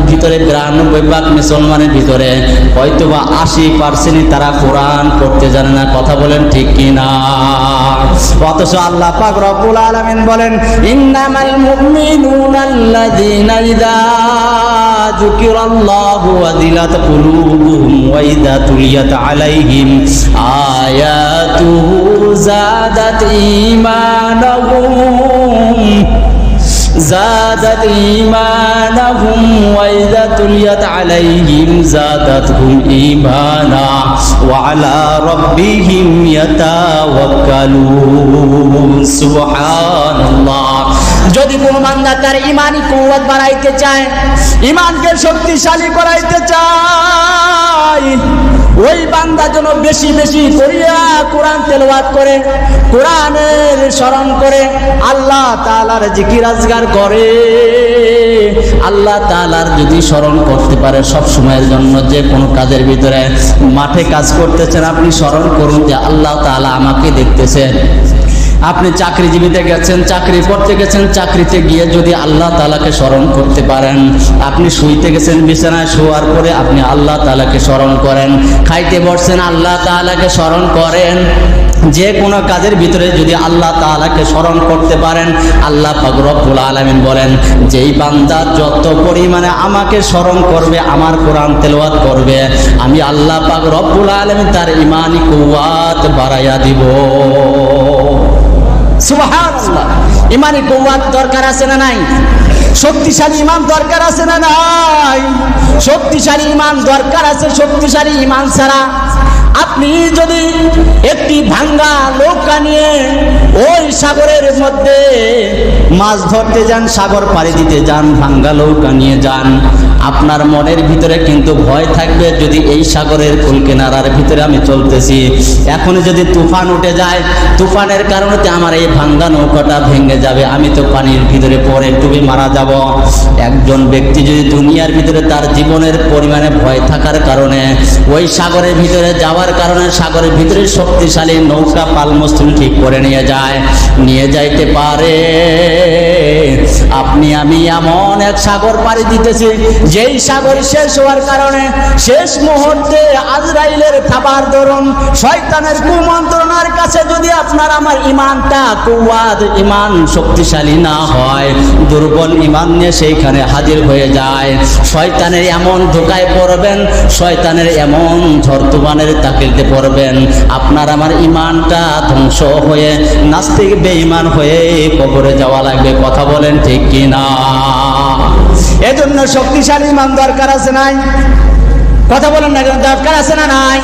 ভিতরে 92% মুসলমানের ভিতরে হয়তোবা 80% তারা কোরআন পড়তে জানে না। কথা বলেন ঠিক কিনা? অথচ আল্লাহ পাক রব্বুল আলামিন বলেন, ইন্নামাল মুমিনুনা আল্লাযীনা ইযা যুকিরাল্লাহু ওয়াজিলাত কুলুবুহুম ওয়া ইযা তুলিয়াত আলাইহিম আয়াতুহু যাদাত ঈমানাহুম ওয়া ইযা তুলিয়াত আলাইহিম যাদাতহুম ঈমানা ওয়া আলা রাব্বিহিম ইয়াতাওয়াক্কালুন। সুবহানাল্লাহ। যদি কোনো বান্দা তার ঈমানি কুওয়াত বাড়াইতে চায়, ঈমানকে শক্তিশালী করাইতে চায়, ওই বান্দা যেন বেশি বেশি করিয়া কোরআন তেলাওয়াত করে, কোরআনের স্মরণ করে, আল্লাহ তাআলার জিকির আজগার করে। আল্লাহ তাআলার যদি স্মরণ করতে পারে সব সময়ের জন্য, যে কোনো কাজের ভিতরে, মাঠে কাজ করতেছেন, আপনি স্মরণ করুন যে আল্লাহ তাআলা আমাকে দেখতেছেন। আপনি চাকরিজীবীতে গেছেন, চাকরি করতে গেছেন, চাকরিতে গিয়ে যদি আল্লাহ তাআলাকে স্মরণ করতে পারেন, আপনি শুইতে গেছেন, বিছানায় শোয়ার পরে আপনি আল্লাহ তাআলাকে স্মরণ করেন, খাইতে বসছেন, আল্লাহ তাআলাকে স্মরণ করেন। যে কোনো কাজের ভিতরে যদি আল্লাহ তাআলাকে স্মরণ করতে পারেন, আল্লাহ পাক রব্বুল আলামিন বলেন, যেই বান্দা যত পরিমাণে আমাকে স্মরণ করবে, আমার কোরআন তেলাওয়াত করবে, আমি আল্লাহ পাক রব্বুল আলামিন তার ঈমানি কুওয়াত বাড়াইয়া দিব। সুবহানাল্লাহ। ঈমানি কুওয়াত দরকার আছে না নাই? শক্তিশালী ঈমান দরকার আছে না নাই? শক্তিশালী ঈমান দরকার আছে। শক্তিশালী ঈমান ছাড়া আপনি যদি একটি ভাঙ্গা নৌকা নিয়ে ওই সাগরের মধ্যে মাছ ধরতে যান, সাগর পাড়ি দিতে যান, ভাঙ্গা নৌকা নিয়ে যান, আপনার মনের ভিতরে কিন্তু ভয় থাকবে, যদি এই সাগরের কুল কিনারার ভিতরে আমি চলতেছি, এখন যদি তুফান উঠে যায়, তুফানের কারণে আমার এই ভাঙ্গা নৌকাটা ভেঙে যাবে, আমি তো পানির ভিতরে পড়ে ডুবে মারা যাব। একজন ব্যক্তি যদি দুনিয়ার ভিতরে তার জীবনের পরিমাণে ভয় থাকার কারণে ওই সাগরের ভিতরে যাওয়ার কারণে সাগরের ভিতরে শক্তিশালী নৌকা পালমস্তুল ঠিক করে নিয়ে যাইতে পারে, আপনি আমি এমন এক সাগর পাড়ি দিতেছি, যেই সাগর শেষ হওয়ার কারণে শেষ মুহূর্তে আজরাইলের থাবার দরুন, শয়তানের কুমন্ত্রণার কাছে যদি আপনার আমার ঈমানটা কুওয়াত, ঈমান শক্তিশালী না হয়, দুর্বল ঈমান নিয়ে সেইখানে হাজির হয়ে যায়, শয়তানের এমন ধোঁকায় পড়বেন, শয়তানের এমন ঝড়-তুফানের তাকিলতে পড়বেন, আপনার আমার ঈমানটা ধ্বংস হয়ে নাস্তিক বেঈমান হয়ে কবরে যাওয়া লাগবে। কথা বলেন ঠিক কিনা? এজন্য শক্তিশালী ঈমান দরকার আছে নাই? কথা বলেন না, দরকার আছে না নাই?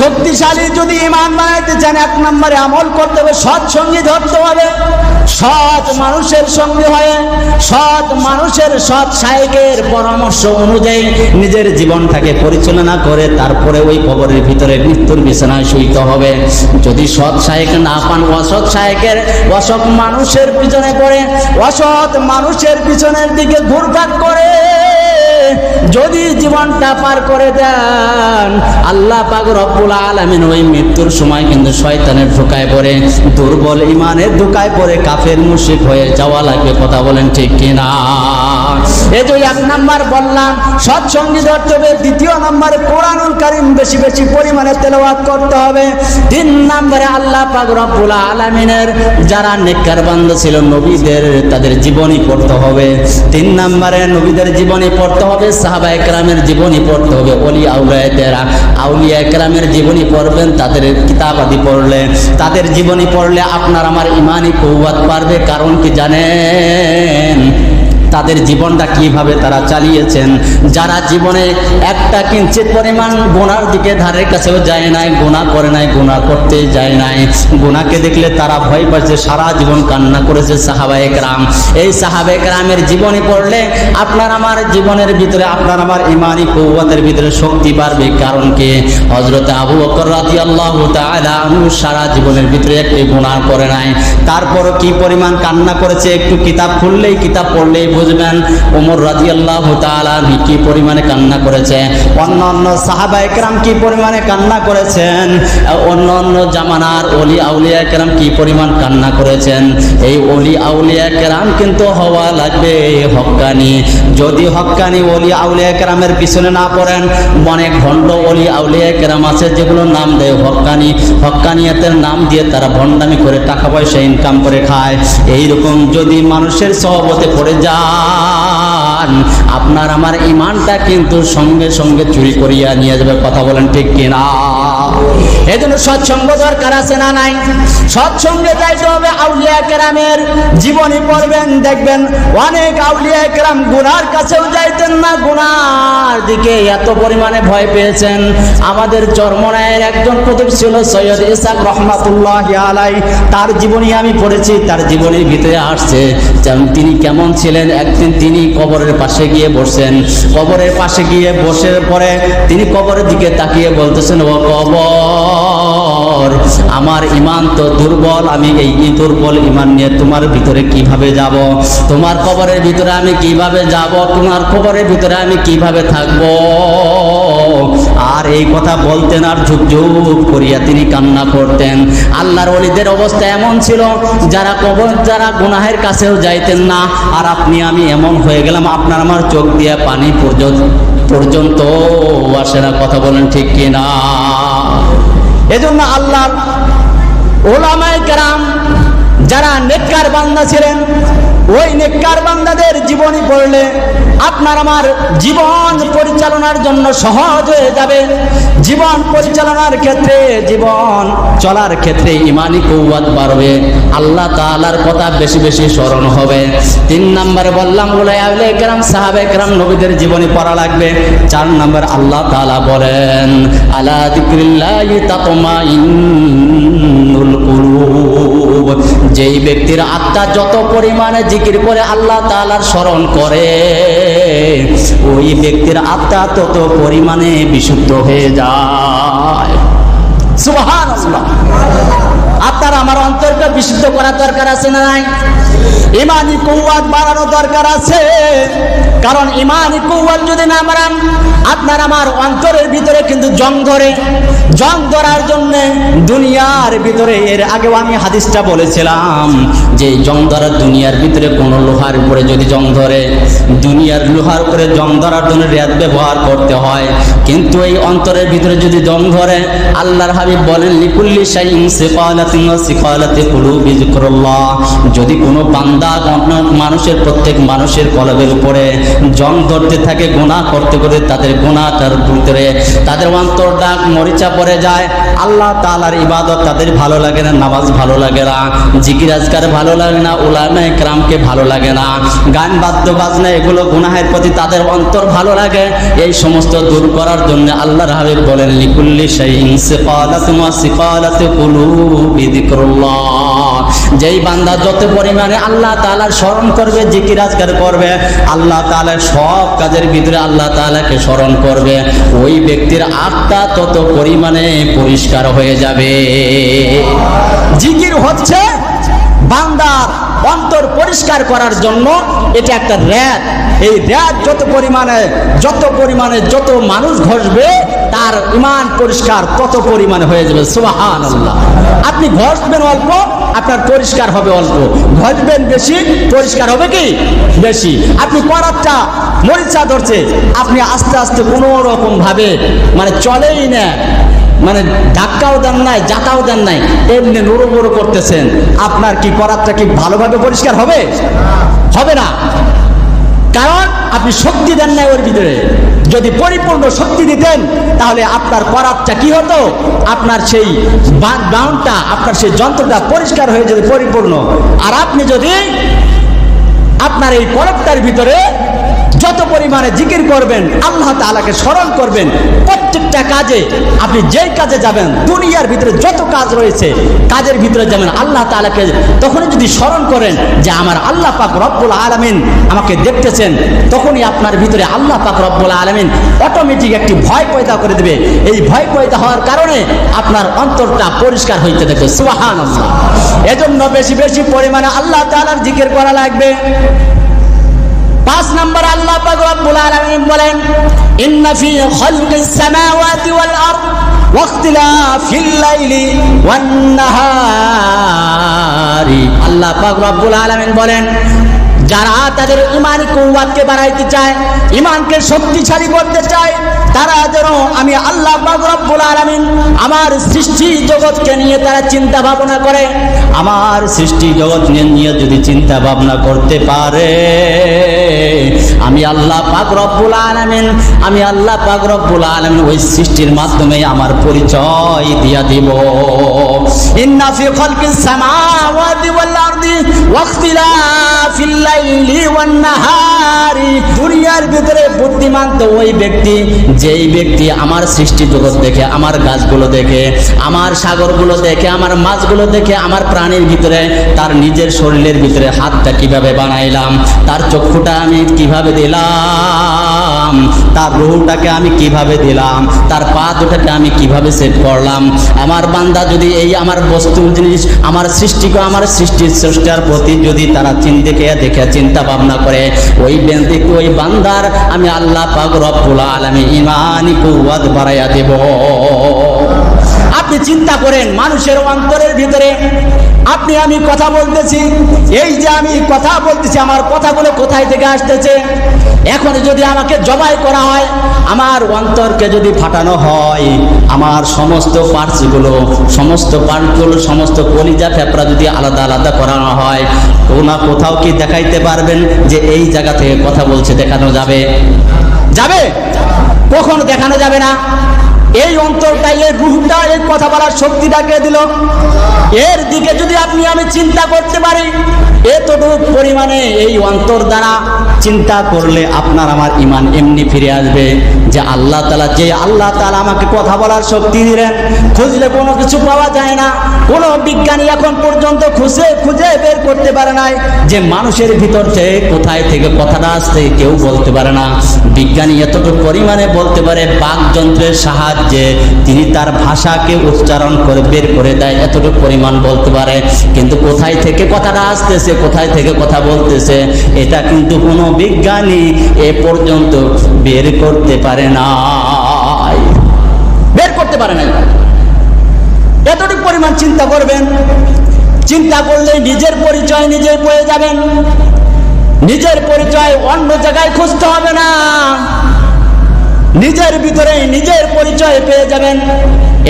শক্তিশালী যদি ঈমান বানাইতে চান, এক নম্বরে আমল করতে হবে, সৎ সঙ্গী ধরতে হবে, সৎ মানুষের সঙ্গে হয়ে, সৎ মানুষের, সৎ শায়েখের পরামর্শ অনুযায়ী নিজের জীবনটাকে পরিচালনা করে তারপরে ওই কবরের ভিতরে মৃত্যুর বিছানায় শুইতে হবে। যদি সৎ শায়েখ না পান, অসৎ শায়েখের, অসৎ মানুষের পিছনে পড়ে, অসৎ মানুষের পিছনের দিকে ঘুরপাক করে যদি জীবনটা পার করে দেন, আল্লাহ পাক রব্বুল আলামিন ওই মৃত্যুর সময় কিন্তু শয়তানের ধোঁকায় পড়ে, দুর্বল ঈমানের ধোঁকায় পড়ে কাফের মুশরিক হয়ে যাওয়া লাগবে। কথা বলেন ঠিক কিনা? এই যে এক নাম্বার বললাম সৎসঙ্গী ধরতে হবে, দ্বিতীয় নাম্বার কোরআনুল কারীম বেশি বেশি পরিমাণে তেলাওয়াত করতে হবে, তিন নাম্বারে আল্লাহ পাক রব্বুল আলামিনের যারা নেককার বান্দা ছিল নবীদের তাদের জীবনী পড়তে হবে, তিন নাম্বারে নবীদের জীবনী পড়তে হবে, সাহাবায়ে কেরামের জীবনী পড়তে হবে, ওলি আউলিয়া কেরামের জীবনী পড়বেন, তাদের কিতাবাদি পড়লে, তাদের জীবনী পড়লে আপনার আমার ঈমানি কুওয়াত বাড়বে। কারণ কি জানেন? তাদের জীবনটা কিভাবে তারা চালিয়েছেন। যারা জীবনে একটা কিঞ্চিত পরিমাণ গুনার দিকে ধারের কাছেও যায় নাই, গুনাহ করে নাই, গুনাহ করতে যায় নাই, গুনাহকে দেখলে তারা ভয় পাচ্ছে, সারা জীবন কান্না করেছে সাহাবায়ে কেরাম। এই সাহাবায়ে কেরামের জীবনী পড়লে আপনার আমার জীবনের ভিতরে, আপনার আমার ইমানি কুওয়াতের ভিতরে শক্তি বাড়বে। কারণ কি, হযরত আবু বকর রাদিয়াল্লাহু তাআলা আনহু সারা জীবনের ভিতরে একটি গুনাহ করে নাই, তারপরও কি পরিমাণ কান্না করেছে একটু কিতাব খুললেই, কিতাব পড়লেই বুঝবেন। ওমর রাদিয়াল্লাহু তাআলা কি পরিমাণে কান্না করেছে, অন্যান্য সাহাবায়ে কেরাম কি পরিমাণে কান্না করেছেন, অন্যান্য জামানার ওলি আউলিয়া কেরাম কি পরিমাণ কান্না করেছেন। এই ওলি আউলিয়া কেরাম কিন্তু হওয়া লাগবে হক্কানি। যদি হক্কানি ওলি আউলিয়া কেরামের পিছনে না পড়েন, অনেক ভণ্ড ওলি আউলিয়া কেরাম আছে যেগুলো নাম দেয় হক্কানি, হক্কানিয়াতের নাম দিয়ে তারা ভণ্ডামি করে টাকা পয়সা ইনকাম করে খায়। এইরকম যদি মানুষের সহবতে পড়ে যান, আপনার আমার ইমানটা কিন্তু সঙ্গে সঙ্গে চুরি করিয়া নিয়ে যাবে। কথা বলেন ঠিক কিনা? এই জন্য সৎসঙ্গ দরকার আছে না নাই? সৎসঙ্গে যাইতে হবে। আউলিয়া কেরামের জীবনী পড়বেন, দেখবেন অনেক আউলিয়া কেরাম গুনার কাছেও যাইতেন না, গুনার দিকে এত পরিমাণে ভয় পেয়েছেন। আমাদের চরমনায়ের একজন কুতুব ছিল সৈয়দ ইসহাক রহমাতুল্লাহি আলাইহি, তার জীবনী আমি পড়েছি। তার জীবনীর ভিতরে আসছে তিনি কেমন ছিলেন। একদিন তিনি কবরের পাশে গিয়ে বসছেন, কবরের পাশে গিয়ে বসে পরে তিনি কবরের দিকে তাকিয়ে বলতেছেন, ও কবর, আমার ইমান তো দুর্বল, আমি এই দুর্বল ইমান নিয়ে তোমার ভিতরে কিভাবে যাব, তোমার কবরের ভিতরে আমি কিভাবে যাব, তোমার কবরের ভিতরে আমি কিভাবে থাকব। আর এই কথা বলতেন আর ঝুপ ঝুপ করিয়া তিনি কান্না করতেন। আল্লাহর ওলিদের অবস্থা এমন ছিল, যারা কবর, যারা গুনাহের কাছেও যাইতেন না। আর আপনি আমি এমন হয়ে গেলাম, আপনার আমার চোখ দিয়ে পানি পর্যন্ত আসে না। কথা বলেন ঠিক কিনা? এজন্য আল্লাহর উলামায়ে কেরাম যারা নেককার বান্দা ছিলেন, ওই নেককার বান্দাদের জীবনী পড়লে আপনার আমার জীবন পরিচালনার জন্য সহজ হয়ে যাবে। জীবন পরিচালনার ক্ষেত্রে, জীবন চলার ক্ষেত্রে ইমানি কুওয়াত বাড়বে, আল্লাহ তাআলার কথা বেশি বেশি স্মরণ হবে। 3 নম্বরে বললাম আউলিয়া কেরাম, সাহাবায়ে কেরাম, নবীদের জীবনী পড়া লাগবে। 4 নম্বর আল্লাহ তাআলা বলেন, আলা যিকরিল্লাহি তাতমাইন্নুল কুলুব। যেই ব্যক্তির আত্মা যত পরিমাণে জিকির করে, আল্লাহ তাআলার স্মরণ করে, ওই ব্যক্তির আত্মা তত পরিমাণে বিশুদ্ধ হয়ে যায়। সুবহানাল্লাহ। আপনার আমার অন্তরকে বিশুদ্ধ করার দরকার আছে না নাই? ইমানি কুওয়াত বাড়ানো দরকার আছে। কারণ ইমানি কুওয়াত যদি না বাড়ান, আপনার আমার অন্তরের ভিতরে কিন্তু জং ধরে। জং ধরার জন্য দুনিয়ার ভিতরে, এর আগেও আমি হাদিসটা বলেছিলাম যে জং ধরার, দুনিয়ার ভিতরে কোনো লোহার উপরে যদি জং ধরে, দুনিয়ার লোহার উপরে জং ধরার জন্য রেয়াত ব্যবহার করতে হয়। কিন্তু এই অন্তরের ভিতরে যদি জং ধরে, আল্লাহর হাবিব বলেন, লিকুল্লি শাইইন সিকালাতিন ওয়া সিকালাতি কুলুবি যিকরুল্লাহ। যদি কোনো বান্দা, মানুষের, প্রত্যেক মানুষের কলবের উপরে জং ধরতে থাকে, গুনাহ করতে করতে তাদের গুনাহটার ভিতরে তাদের অন্তরটা মরিচা পড়ে যায়, আল্লাহ তাআলার ইবাদত তাদের ভালো লাগে না, নামাজ ভালো লাগে না, জিকির আজকার ভালো লাগে না, উলামায়ে কেরামকে ভালো লাগে না, গান বাদ্য বাজনা এগুলো গুনাহের প্রতি তাদের অন্তর ভালো লাগে। এই সমস্ত দূর করার জন্য আল্লাহর হাবিব বলেন, লিকুল্লি শাইইন সিকালাতুন ওয়া সিকালাতু কুলুবি যিকরুল্লাহ। যেই বান্দা যত পরিমাণে আল্লাহ তাআলার স্মরণ করবে, জিকির আজকার করবে, আল্লাহ তাআলার সব কাজের ভিতরে আল্লাহ তাআলাকে স্মরণ করবে, ওই ব্যক্তির আত্মা তত পরিমাণে পরিষ্কার হয়ে যাবে। জিকির হচ্ছে বান্দার অন্তর পরিষ্কার করার জন্য, এটা একটা র‍্যাত। এই র‍্যাত যত পরিমাণে যত মানুষ ঘষবে, তার ঈমান পরিষ্কার তত পরিমাণে হয়ে যাবে। সুবহানাল্লাহ। আপনি ঘষবেন অল্প, আপনার পরিষ্কার হবে অল্প। ঘষবেন বেশি, পরিষ্কার হবে কি বেশি। আপনি করাতটা মরিচা ধরছে, আপনি আস্তে আস্তে কোনো রকম ভাবে চলেই না, ধাক্কাও দেন নাই, জাতাও দেন নাই, এমনি নুরো মুরো করতেছেন, আপনার কি করাতটা কি ভালোভাবে পরিষ্কার হবে? হবে না। কারণ আপনি শক্তি দেন নাই ওর ভিতরে। যদি পরিপূর্ণ শক্তি দিতেন, তাহলে আপনার করাতটা কি হতো, আপনার সেই বাউন্ডটা, আপনার সেই যন্ত্রটা পরিষ্কার হয়ে যেত পরিপূর্ণ। আর আপনি যদি আপনার এই কলবটার ভিতরে যত পরিমাণে জিকির করবেন, আল্লাহ তাআলাকে স্মরণ করবেন, প্রত্যেকটা কাজে আপনি যেই কাজে যাবেন, দুনিয়ার ভিতরে যত কাজ রয়েছে কাজের ভিতরে যাবেন, আল্লাহ তাআলাকে তখনই যদি স্মরণ করেন যে আমার আল্লাহ পাক রব্বুল আলামিন আমাকে দেখতেছেন, তখনই আপনার ভিতরে আল্লাহ পাক রব্বুল আলামিন অটোমেটিক একটি ভয় পয়দা করে দেবে। এই ভয় পয়দা হওয়ার কারণে আপনার অন্তরটা পরিষ্কার হইতে দেখবে। সুবহানাল্লাহ। এজন্য বেশি বেশি পরিমাণে আল্লাহ তাআলার জিকির করা লাগবে। 5 নম্বর আল্লাহ পাক রব্বুল আলামিন বলেন, ইন্না ফি খালকিস সামাওয়াতি ওয়াল আরদ ওয়া ইখতিলাফিল লাইলি ওয়ান নাহারি। আল্লাহ পাক রব্বুল আলামিন বলেন, যারা তাদের ইমানি কুওয়াতকে বাড়াইতে চায়, ইমানকে শক্তিশালী করতে চায়, তারা যেন আমি আল্লাহ পাক রব্বুল আলামিন আমার সৃষ্টি জগৎকে নিয়ে তারা চিন্তা ভাবনা করে। আমার সৃষ্টি জগৎ নিয়ে যদি চিন্তা ভাবনা করতে পারে, আমি আল্লাহ পাক রব্বুল আলামিন ওই সৃষ্টির মাধ্যমে আমার পরিচয় দিয়া দিব। ইন্না ফি খালকিস সামাওয়াতি ওয়াল আরদি ওয়া ইখতিলাফিল লাইলি ওয়ান নাহারি। দুনিয়ার ভিতরে বুদ্ধিমান তো ওই ব্যক্তি, যেই ব্যক্তি আমার সৃষ্টি জগৎ দেখে, আমার গাছগুলো দেখে, আমার সাগরগুলো দেখে, আমার মাছগুলো দেখে, আমার প্রাণীর ভিতরে, তার নিজের শরীরের ভিতরে হাতটা কিভাবে বানাইলাম, তার চক্ষুটা আমি কিভাবে দিলাম, তার রুহটাকে আমি কিভাবে দিলাম, তার পা দুটাকে আমি কিভাবে সেট করলাম। আমার বান্দা যদি এই আমার বস্তু জিনিস, আমার সৃষ্টিকে, আমার সৃষ্টির স্রষ্টার প্রতি যদি তারা দেখে চিন্তা ভাবনা করে, ওই ব্যক্তি, ওই বান্দার আমি আল্লাহ পাক রব্বুল আলামিন ইমানি কুওয়াত বাড়াইয়া দেব। আপনি চিন্তা করেন, মানুষের অন্তরের ভিতরে আপনি আমি কথা বলতেছি, এই যে আমি কথা বলতেছি, আমার কথাগুলো কোথায় থেকে আসতেছে? এখন যদি আমাকে জবাই করা হয়, আমার অন্তরকে যদি ফাটানো হয়, আমার সমস্ত পার্টসগুলো, সমস্ত কলিজা ফেফড়া যদি আলাদা আলাদা করানো হয়, কোথাও কি দেখাইতে পারবেন যে এই জায়গা থেকে কথা বলছে? দেখানো যাবে? কখনো দেখানো যাবে না। এই অন্তরটা, এই রূহটা, এই কথা বলার শক্তিটাকে দিল। এর দিকে যদি আপনি আমি চিন্তা করতে পারি, এতটুকু পরিমাণে এই অন্তর দ্বারা চিন্তা করলে আপনার আমার ইমান এমনি ফিরে আসবে যে আল্লাহ তাআলা আমাকে কথা বলার শক্তি দিলেন। খুঁজলে কোনো কিছু পাওয়া যায় না। কোনো বিজ্ঞানী এখন পর্যন্ত খুঁজে বের করতে পারে নাই যে মানুষের ভিতর থেকে কোথায় থেকে কথাটা আসছে, কেউ বলতে পারে না। বিজ্ঞানী এতটুকু পরিমাণে বলতে পারে, বাকযন্ত্রের সাহায্যে তিনি তার ভাষাকে উচ্চারণ করে বের করে দেয়, এতটুকু পরিমাণ বলতে পারে। কিন্তু কোথায় থেকে কথাটা আসতেছে, কোথায় থেকে কথা বলতেছে, এটা কিন্তু কোনো বিজ্ঞানী এ পর্যন্ত বের করতে পারে না। এতটুকু পরিমাণ চিন্তা করবেন। চিন্তা করলে নিজের পরিচয় নিজে পেয়ে যাবেন। নিজের পরিচয় অন্য জায়গায় খুঁজতে হবে না, নিজের ভিতরে নিজের পরিচয় পেয়ে যাবেন।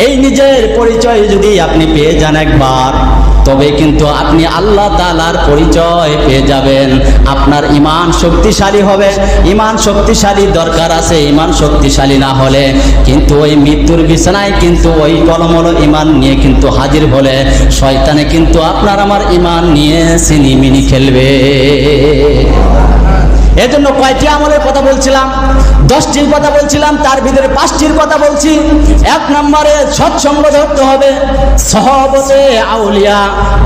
এই নিজের পরিচয় যদি আপনি পেয়ে যান একবার, তবে কিন্তু আপনি আল্লাহ তাআলার পরিচয় পেয়ে যাবেন। আপনার ঈমান শক্তিশালী হবে। ঈমান শক্তিশালী দরকার আছে। ঈমান শক্তিশালী না হলে কিন্তু ওই মৃত্যুর বিছানায় কিন্তু ওই টলমল ঈমান নিয়ে কিন্তু হাজির হলে শয়তানে কিন্তু আপনার আমার ঈমান নিয়ে সিনিমিনি খেলবে। এজন্য কয়টি আমলের কথা বলছিলাম? 10টির কথা বলছিলাম, তার ভিতরে 5টির কথা বলছি। 1 নম্বরে সৎসঙ্গ ধরতে হবে। সহবতে আউলিয়া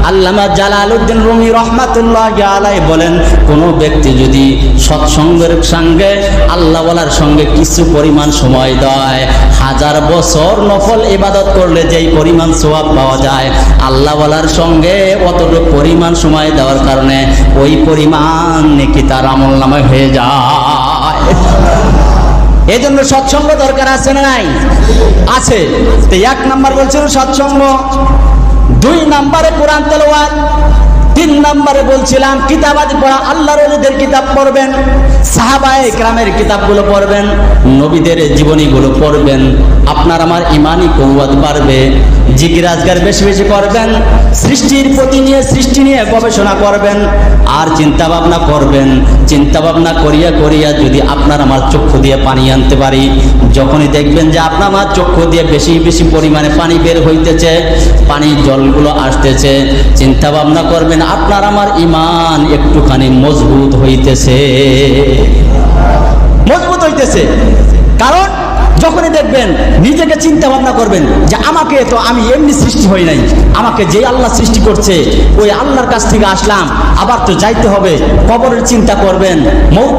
আল্লামা জালালউদ্দিন রুমি রহমাতুল্লাহি আলাইহি বলেন, কোন ব্যক্তি যদি সৎসঙ্গের সঙ্গে আল্লাহ ওয়ালার সঙ্গে কিছু পরিমাণ সময় দেয়, 1000 বছর নফল ইবাদত করলে যেই পরিমাণ সওয়াব পাওয়া যায়, আল্লাহ ওয়ালার সঙ্গে অতটুকু পরিমাণ সময় দেওয়ার কারণে ওই পরিমাণ নেকি তার আমলনামায় হয়ে যায়। এই জন্য সৎসঙ্গ দরকার আছে না নাই? আছে। তো 1 নাম্বার বলছিল সৎসঙ্গ, 2 নাম্বারে কোরআন তেলাওয়াত, 3 নাম্বারে বলছিলাম কিতাবাদি পড়া। আল্লাহর ওলিদের কিতাব পড়বেন, সাহাবায়ে কেরামের কিতাবগুলো পড়বেন, নবীদের জীবনীগুলো পড়বেন। আপনার আমার ঈমানি কুওয়াত বাড়বে। জিকির আজকার বেশি বেশি করবেন। সৃষ্টির প্রতি নিয়ে, সৃষ্টি নিয়ে গবেষণা করবেন আর চিন্তা ভাবনা করবেন। চিন্তা ভাবনা করিয়া করিয়া যদি আপনার আমার চক্ষু দিয়ে পানি আনতে পারি, যখনই দেখবেন যে আপনার আমার চক্ষু দিয়ে বেশি বেশি পরিমাণে পানি বের হইতেছে, পানির জলগুলো আসতেছে, চিন্তা ভাবনা করবেন আপনার আমার ঈমান একটুখানি মজবুত হইতেছে, মজবুত হইতেছে। কারণ যখনই দেখবেন, নিজেকে চিন্তা ভাবনা করবেন যে আমাকে তো আমি এমনি সৃষ্টি হই নাই, আমাকে যে আল্লাহ সৃষ্টি করছে ওই আল্লাহর কাছ থেকে আসলাম, আবার তো যাইতে হবে, কবরের চিন্তা করবেন, মৌত